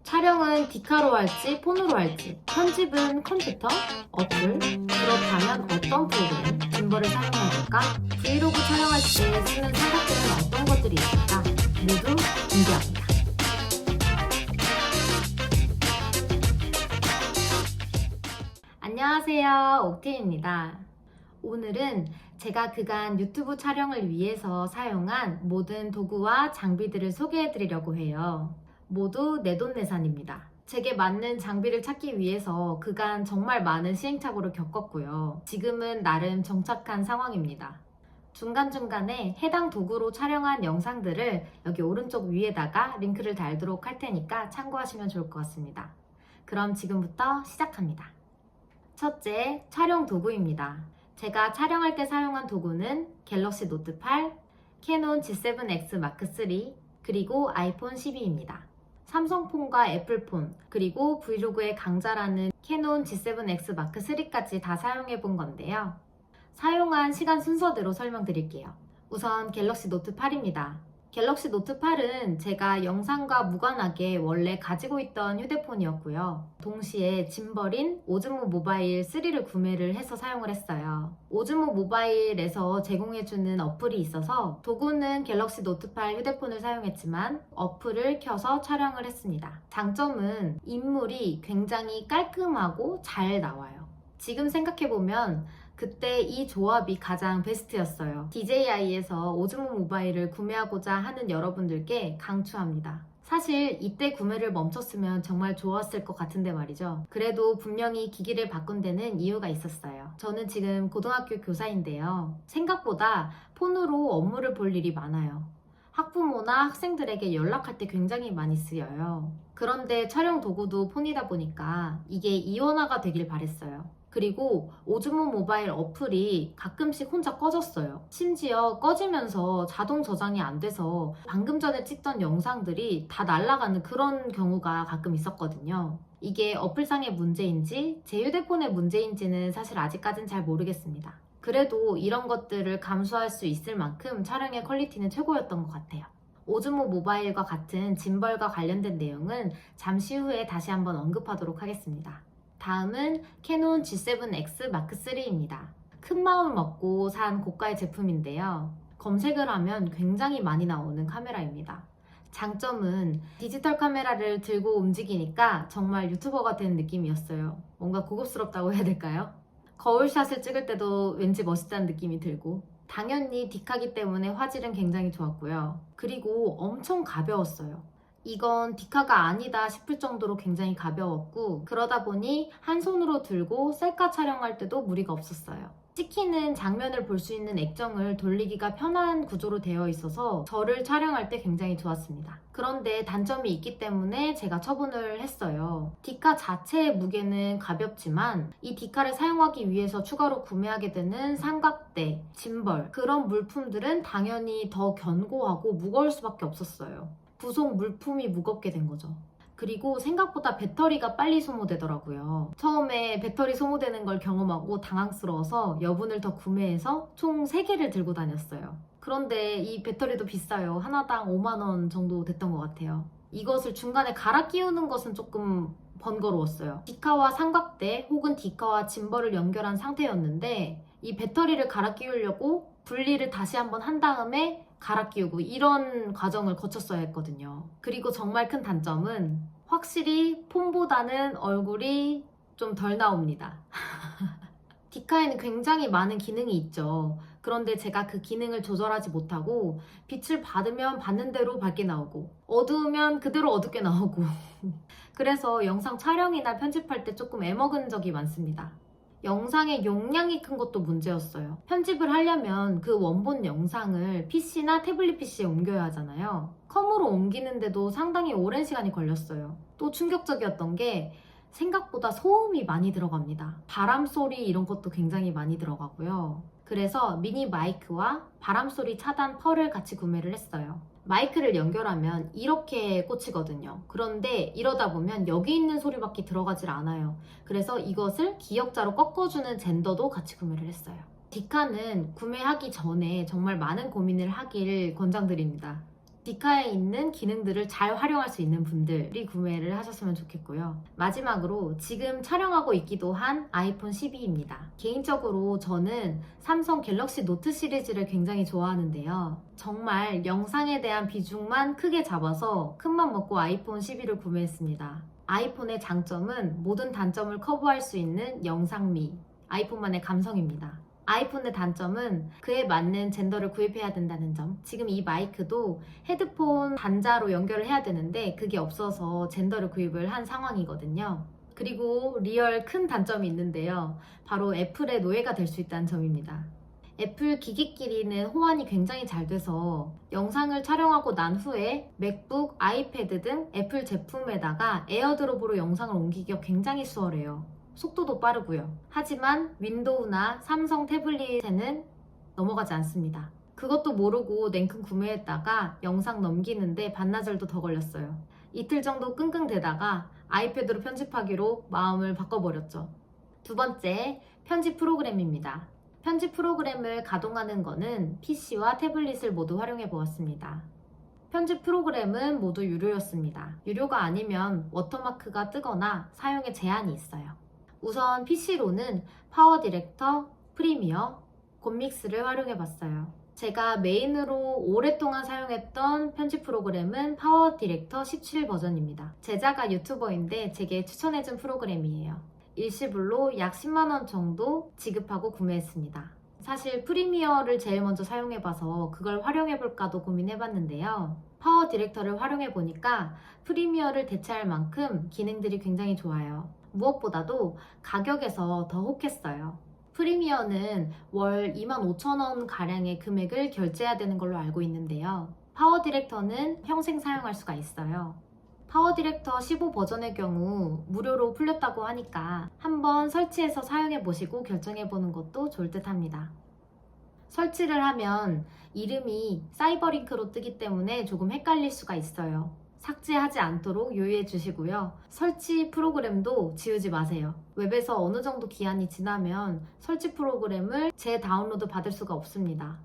촬영은 디카로 할지 폰으로 할지, 편집은 컴퓨터, 어플, 그렇다면 어떤 프로그램, 짐벌을 사용해야 할까? 브이로그 촬영할 때 쓰는 삼각대는 어떤 것들이 있을까? 모두 공개합니다. 안녕하세요, 옥테입니다. 오늘은 제가 그간 유튜브 촬영을 위해서 사용한 모든 도구와 장비들을 소개해 드리려고 해요. 모두 내돈내산입니다. 제게 맞는 장비를 찾기 위해서 그간 정말 많은 시행착오를 겪었고요. 지금은 나름 정착한 상황입니다. 중간중간에 해당 도구로 촬영한 영상들을 여기 오른쪽 위에다가 링크를 달도록 할 테니까 참고하시면 좋을 것 같습니다. 그럼 지금부터 시작합니다. 첫째, 촬영 도구입니다. 제가 촬영할 때 사용한 도구는 갤럭시 노트 8, 캐논 G7X 마크 3, 그리고 아이폰 12입니다. 삼성폰과 애플폰, 그리고 브이로그의 강자라는 캐논 G7X 마크 3까지 다 사용해 본 건데요. 사용한 시간 순서대로 설명드릴게요. 우선 갤럭시 노트 8입니다. 갤럭시 노트 8은 제가 영상과 무관하게 원래 가지고 있던 휴대폰이었고요. 동시에 짐벌인 오즈모 모바일 3를 구매를 해서 사용을 했어요. 오즈모 모바일에서 제공해주는 어플이 있어서 도구는 갤럭시 노트 8 휴대폰을 사용했지만 어플을 켜서 촬영을 했습니다. 장점은 인물이 굉장히 깔끔하고 잘 나와요. 지금 생각해보면 그때 이 조합이 가장 베스트였어요. DJI에서 오즈모 모바일을 구매하고자 하는 여러분들께 강추합니다. 사실 이때 구매를 멈췄으면 정말 좋았을 것 같은데 말이죠. 그래도 분명히 기기를 바꾼 데는 이유가 있었어요. 저는 지금 고등학교 교사인데요. 생각보다 폰으로 업무를 볼 일이 많아요. 학부모나 학생들에게 연락할 때 굉장히 많이 쓰여요. 그런데 촬영 도구도 폰이다 보니까 이게 이원화가 되길 바랬어요. 그리고 오즈모 모바일 어플이 가끔씩 혼자 꺼졌어요. 심지어 꺼지면서 자동 저장이 안 돼서 방금 전에 찍던 영상들이 다 날아가는 그런 경우가 가끔 있었거든요. 이게 어플상의 문제인지 제 휴대폰의 문제인지는 사실 아직까진 잘 모르겠습니다. 그래도 이런 것들을 감수할 수 있을 만큼 촬영의 퀄리티는 최고였던 것 같아요. 오즈모 모바일과 같은 짐벌과 관련된 내용은 잠시 후에 다시 한번 언급하도록 하겠습니다. 다음은 캐논 G7X 마크 3입니다. 큰 마음 먹고 산 고가의 제품인데요. 검색을 하면 굉장히 많이 나오는 카메라입니다. 장점은 디지털 카메라를 들고 움직이니까 정말 유튜버가 된 느낌이었어요. 뭔가 고급스럽다고 해야 될까요? 거울샷을 찍을 때도 왠지 멋있다는 느낌이 들고, 당연히 디카기 때문에 화질은 굉장히 좋았고요. 그리고 엄청 가벼웠어요. 이건 디카가 아니다 싶을 정도로 굉장히 가벼웠고, 그러다 보니 한 손으로 들고 셀카 촬영할 때도 무리가 없었어요. 찍히는 장면을 볼 수 있는 액정을 돌리기가 편한 구조로 되어 있어서 저를 촬영할 때 굉장히 좋았습니다. 그런데 단점이 있기 때문에 제가 처분을 했어요. 디카 자체의 무게는 가볍지만 이 디카를 사용하기 위해서 추가로 구매하게 되는 삼각대, 짐벌, 그런 물품들은 당연히 더 견고하고 무거울 수밖에 없었어요. 부속 물품이 무겁게 된 거죠. 그리고 생각보다 배터리가 빨리 소모되더라고요. 처음에 배터리 소모되는 걸 경험하고 당황스러워서 여분을 더 구매해서 총 3개를 들고 다녔어요. 그런데 이 배터리도 비싸요. 하나당 5만 원 정도 됐던 것 같아요. 이것을 중간에 갈아 끼우는 것은 조금 번거로웠어요. 디카와 삼각대 혹은 디카와 짐벌을 연결한 상태였는데 이 배터리를 갈아 끼우려고 분리를 다시 한번 한 다음에 갈아 끼우고 이런 과정을 거쳤어야 했거든요. 그리고 정말 큰 단점은 확실히 폰보다는 얼굴이 좀 덜 나옵니다. 디카에는 굉장히 많은 기능이 있죠. 그런데 제가 그 기능을 조절하지 못하고 빛을 받으면 받는 대로 밝게 나오고 어두우면 그대로 어둡게 나오고 그래서 영상 촬영이나 편집할 때 조금 애먹은 적이 많습니다. 영상의 용량이 큰 것도 문제였어요. 편집을 하려면 그 원본 영상을 PC나 태블릿 PC에 옮겨야 하잖아요. 컴으로 옮기는데도 상당히 오랜 시간이 걸렸어요. 또 충격적이었던 게 생각보다 소음이 많이 들어갑니다. 바람 소리 이런 것도 굉장히 많이 들어가고요. 그래서 미니 마이크와 바람 소리 차단 펄을 같이 구매를 했어요. 마이크를 연결하면 이렇게 꽂히거든요. 그런데 이러다 보면 여기 있는 소리밖에 들어가질 않아요. 그래서 이것을 기역자로 꺾어주는 젠더도 같이 구매를 했어요. 디카는 구매하기 전에 정말 많은 고민을 하길 권장드립니다. 디카에 있는 기능들을 잘 활용할 수 있는 분들이 구매를 하셨으면 좋겠고요. 마지막으로 지금 촬영하고 있기도 한 아이폰 12입니다. 개인적으로 저는 삼성 갤럭시 노트 시리즈를 굉장히 좋아하는데요. 정말 영상에 대한 비중만 크게 잡아서 큰맘 먹고 아이폰 12를 구매했습니다. 아이폰의 장점은 모든 단점을 커버할 수 있는 영상미, 아이폰만의 감성입니다. 아이폰의 단점은 그에 맞는 젠더를 구입해야 된다는 점. 지금 이 마이크도 헤드폰 단자로 연결을 해야 되는데 그게 없어서 젠더를 구입을 한 상황이거든요. 그리고 리얼 큰 단점이 있는데요. 바로 애플의 노예가 될 수 있다는 점입니다. 애플 기기끼리는 호환이 굉장히 잘 돼서 영상을 촬영하고 난 후에 맥북, 아이패드 등 애플 제품에다가 에어드롭으로 영상을 옮기기가 굉장히 수월해요. 속도도 빠르고요. 하지만 윈도우나 삼성 태블릿에는 넘어가지 않습니다. 그것도 모르고 냉큼 구매했다가 영상 넘기는데 반나절도 더 걸렸어요. 이틀 정도 끙끙대다가 아이패드로 편집하기로 마음을 바꿔버렸죠. 두 번째, 편집 프로그램입니다. 편집 프로그램을 가동하는 것은 PC와 태블릿을 모두 활용해 보았습니다. 편집 프로그램은 모두 유료였습니다. 유료가 아니면 워터마크가 뜨거나 사용에 제한이 있어요. 우선 PC로는 파워 디렉터, 프리미어, 곰믹스를 활용해 봤어요. 제가 메인으로 오랫동안 사용했던 편집 프로그램은 파워 디렉터 17 버전입니다. 제자가 유튜버인데 제게 추천해준 프로그램이에요. 일시불로 약 10만원 정도 지급하고 구매했습니다. 사실 프리미어를 제일 먼저 사용해봐서 그걸 활용해볼까도 고민해봤는데요. 파워 디렉터를 활용해보니까 프리미어를 대체할 만큼 기능들이 굉장히 좋아요. 무엇보다도 가격에서 더 혹했어요. 프리미어는 월 25,000원 가량의 금액을 결제해야 되는 걸로 알고 있는데요. 파워 디렉터는 평생 사용할 수가 있어요. 파워 디렉터 15 버전의 경우 무료로 풀렸다고 하니까 한번 설치해서 사용해 보시고 결정해 보는 것도 좋을 듯 합니다. 설치를 하면 이름이 사이버링크로 뜨기 때문에 조금 헷갈릴 수가 있어요. 삭제하지 않도록 유의해 주시고요. 설치 프로그램도 지우지 마세요. 웹에서 어느 정도 기한이 지나면 설치 프로그램을 재다운로드 받을 수가 없습니다.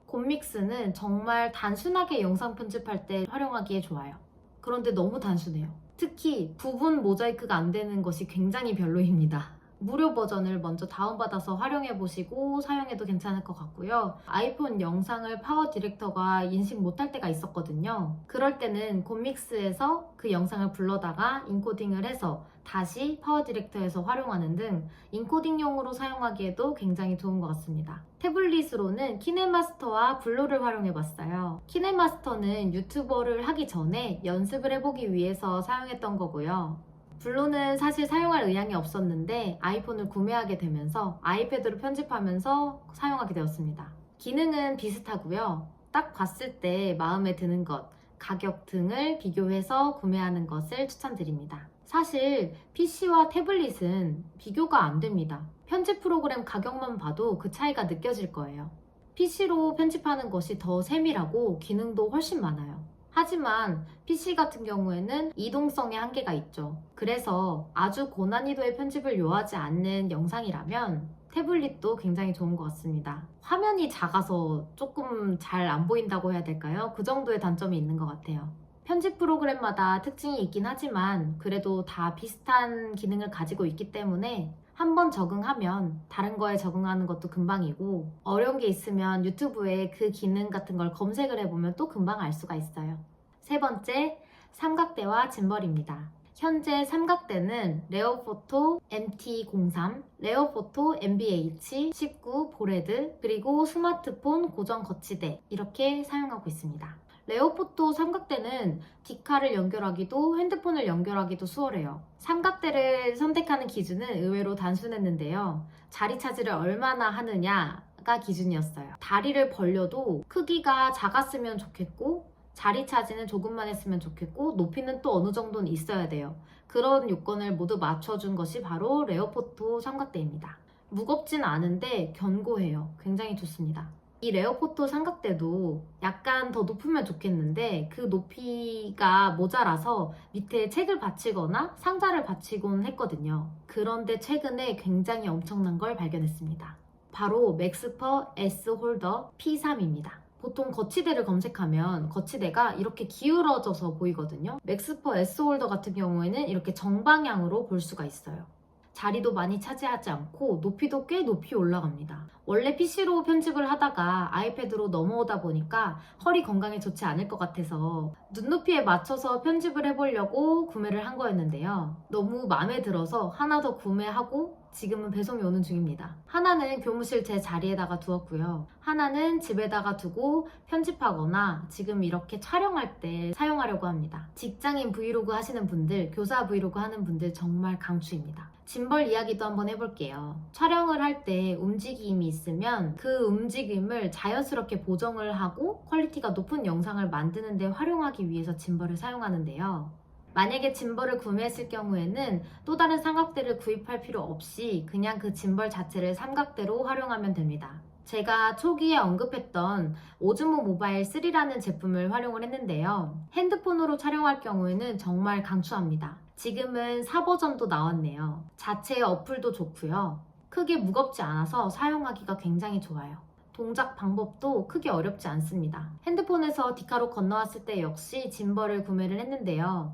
곰믹스는 정말 단순하게 영상 편집할 때 활용하기에 좋아요. 그런데 너무 단순해요. 특히 부분 모자이크가 안 되는 것이 굉장히 별로입니다. 무료 버전을 먼저 다운받아서 활용해보시고 사용해도 괜찮을 것 같고요. 아이폰 영상을 파워 디렉터가 인식 못할 때가 있었거든요. 그럴 때는 곰믹스에서 그 영상을 불러다가 인코딩을 해서 다시 파워 디렉터에서 활용하는 등 인코딩용으로 사용하기에도 굉장히 좋은 것 같습니다. 태블릿으로는 키네마스터와 블루를 활용해봤어요. 키네마스터는 유튜버를 하기 전에 연습을 해보기 위해서 사용했던 거고요. 블루는 사실 사용할 의향이 없었는데 아이폰을 구매하게 되면서 아이패드로 편집하면서 사용하게 되었습니다. 기능은 비슷하고요. 딱 봤을 때 마음에 드는 것, 가격 등을 비교해서 구매하는 것을 추천드립니다. 사실 PC와 태블릿은 비교가 안 됩니다. 편집 프로그램 가격만 봐도 그 차이가 느껴질 거예요. PC로 편집하는 것이 더 세밀하고 기능도 훨씬 많아요. 하지만 PC 같은 경우에는 이동성의 한계가 있죠. 그래서 아주 고난이도의 편집을 요하지 않는 영상이라면 태블릿도 굉장히 좋은 것 같습니다. 화면이 작아서 조금 잘 안 보인다고 해야 될까요? 그 정도의 단점이 있는 것 같아요. 편집 프로그램마다 특징이 있긴 하지만 그래도 다 비슷한 기능을 가지고 있기 때문에 한번 적응하면 다른 거에 적응하는 것도 금방이고 어려운 게 있으면 유튜브에 그 기능 같은 걸 검색을 해보면 또 금방 알 수가 있어요. 세 번째, 삼각대와 짐벌입니다. 현재 삼각대는 레어포토 MT03, 레어포토 MBH19 보레드, 그리고 스마트폰 고정 거치대 이렇게 사용하고 있습니다. 레어포토 삼각대는 디카를 연결하기도 핸드폰을 연결하기도 수월해요. 삼각대를 선택하는 기준은 의외로 단순했는데요. 자리 차지를 얼마나 하느냐가 기준이었어요. 다리를 벌려도 크기가 작았으면 좋겠고 자리 차지는 조금만 했으면 좋겠고 높이는 또 어느 정도는 있어야 돼요. 그런 요건을 모두 맞춰준 것이 바로 레어포토 삼각대입니다. 무겁진 않은데 견고해요. 굉장히 좋습니다. 이 레어포토 삼각대도 약간 더 높으면 좋겠는데 그 높이가 모자라서 밑에 책을 받치거나 상자를 받치곤 했거든요. 그런데 최근에 굉장히 엄청난 걸 발견했습니다. 바로 맥스퍼 S 홀더 P3입니다. 보통 거치대를 검색하면 거치대가 이렇게 기울어져서 보이거든요. 맥스퍼 S홀더 같은 경우에는 이렇게 정방향으로 볼 수가 있어요. 자리도 많이 차지하지 않고 높이도 꽤 높이 올라갑니다. 원래 PC로 편집을 하다가 아이패드로 넘어오다 보니까 허리 건강에 좋지 않을 것 같아서 눈높이에 맞춰서 편집을 해보려고 구매를 한 거였는데요. 너무 마음에 들어서 하나 더 구매하고 지금은 배송이 오는 중입니다. 하나는 교무실 제 자리에다가 두었고요. 하나는 집에다가 두고 편집하거나 지금 이렇게 촬영할 때 사용하려고 합니다. 직장인 브이로그 하시는 분들, 교사 브이로그 하는 분들 정말 강추입니다. 짐벌 이야기도 한번 해볼게요. 촬영을 할 때 움직임이 있으면 그 움직임을 자연스럽게 보정을 하고 퀄리티가 높은 영상을 만드는 데 활용하기 위해서 짐벌을 사용하는데요. 만약에 짐벌을 구매했을 경우에는 또 다른 삼각대를 구입할 필요 없이 그냥 그 짐벌 자체를 삼각대로 활용하면 됩니다. 제가 초기에 언급했던 오즈모 모바일 3라는 제품을 활용을 했는데요. 핸드폰으로 촬영할 경우에는 정말 강추합니다. 지금은 4버전도 나왔네요. 자체 어플도 좋고요. 크게 무겁지 않아서 사용하기가 굉장히 좋아요. 동작 방법도 크게 어렵지 않습니다. 핸드폰에서 디카로 건너왔을 때 역시 짐벌을 구매를 했는데요.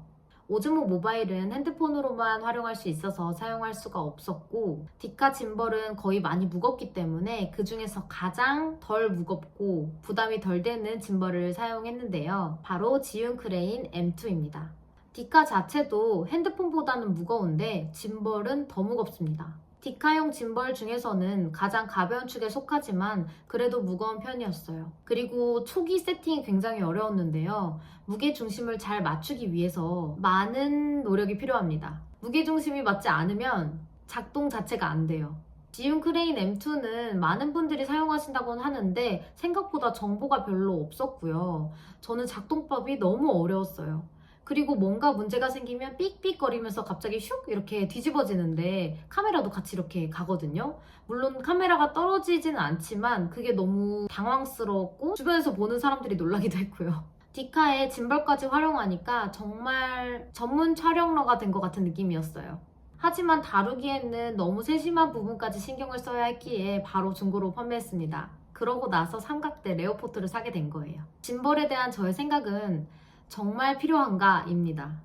오즈모 모바일은 핸드폰으로만 활용할 수 있어서 사용할 수가 없었고 디카 짐벌은 거의 많이 무겁기 때문에 그 중에서 가장 덜 무겁고 부담이 덜 되는 짐벌을 사용했는데요. 바로 지윤 크레인 M2입니다. 디카 자체도 핸드폰보다는 무거운데 짐벌은 더 무겁습니다. 디카용 짐벌 중에서는 가장 가벼운 축에 속하지만 그래도 무거운 편이었어요. 그리고 초기 세팅이 굉장히 어려웠는데요. 무게중심을 잘 맞추기 위해서 많은 노력이 필요합니다. 무게중심이 맞지 않으면 작동 자체가 안 돼요. 지윤 크레인 M2는 많은 분들이 사용하신다고는 하는데 생각보다 정보가 별로 없었고요. 저는 작동법이 너무 어려웠어요. 그리고 뭔가 문제가 생기면 삑삑거리면서 갑자기 슉 이렇게 뒤집어지는데 카메라도 같이 이렇게 가거든요. 물론 카메라가 떨어지지는 않지만 그게 너무 당황스럽고 주변에서 보는 사람들이 놀라기도 했고요. 디카에 짐벌까지 활용하니까 정말 전문 촬영러가 된 것 같은 느낌이었어요. 하지만 다루기에는 너무 세심한 부분까지 신경을 써야 했기에 바로 중고로 판매했습니다. 그러고 나서 삼각대 레오포트를 사게 된 거예요. 짐벌에 대한 저의 생각은 정말 필요한가? 입니다.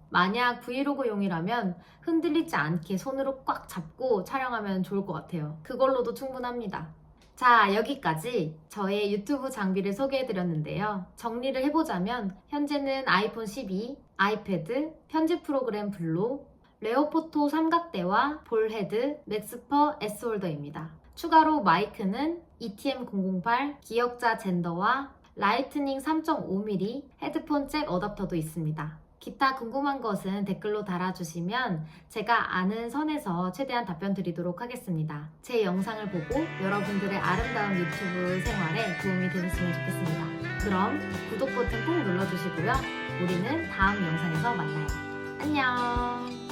만약 브이로그용이라면 흔들리지 않게 손으로 꽉 잡고 촬영하면 좋을 것 같아요. 그걸로도 충분합니다. 자, 여기까지 저의 유튜브 장비를 소개해드렸는데요. 정리를 해보자면 현재는 아이폰 12, 아이패드, 편집 프로그램 블로, 레오포토 삼각대와 볼헤드, 맥스퍼 S홀더입니다. 추가로 마이크는 ETM008, 기역자 젠더와 라이트닝 3.5mm 헤드폰 잭 어댑터도 있습니다. 기타 궁금한 것은 댓글로 달아주시면 제가 아는 선에서 최대한 답변 드리도록 하겠습니다. 제 영상을 보고 여러분들의 아름다운 유튜브 생활에 도움이 되셨으면 좋겠습니다. 그럼 구독 버튼 꼭 눌러주시고요. 우리는 다음 영상에서 만나요. 안녕!